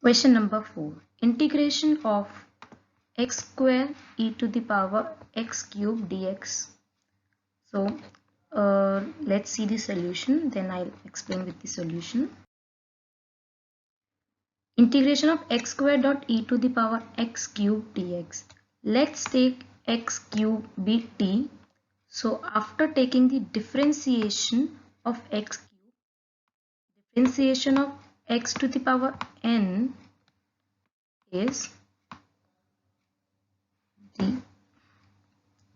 Question number 4. Integration of x square e to the power x cube dx. So let's see the solution, then I'll explain with the solution. Integration of x square dot e to the power x cube dx. Let's take x cube be t. So after taking the differentiation of x cube, differentiation of x to the power n is the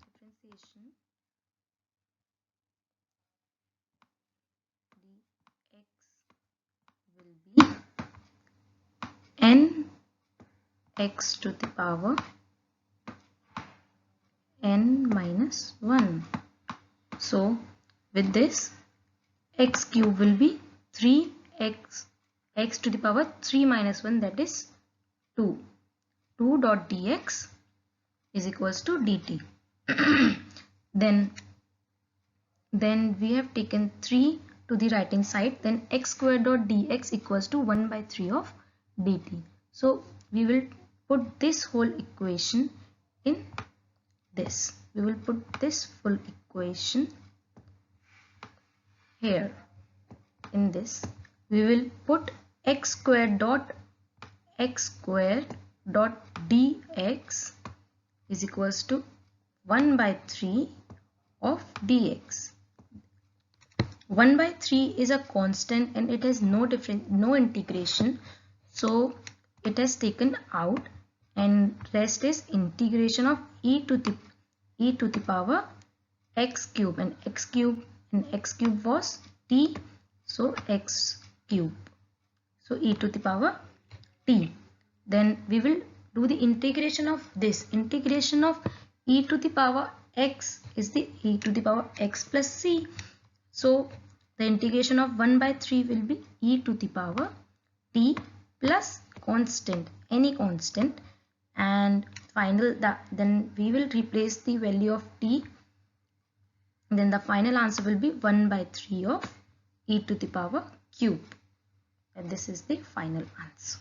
differentiation dx will be n x to the power n minus 1. So with this, x cube will be 3x x to the power 3 minus 1, that is 2. 2 dot dx is equals to dt. then we have taken 3 to the right hand side, then x square dot dx equals to 1 by 3 of dt. So we will put this whole equation in this. We will put this full equation here. In this, we will put x square dot dx is equals to 1 by 3 of dx. 1 by 3 is a constant and it has no integration, so it has taken out, and rest is integration of e to the power x cube, and x cube was t, so x cube, so e to the power t. Then we will do the integration of this. Integration of e to the power x is the e to the power x plus c. So the integration of 1 by 3 will be e to the power t plus constant, any constant, and then we will replace the value of t. Then the final answer will be 1 by 3 of e to the power cube, and this is the final answer.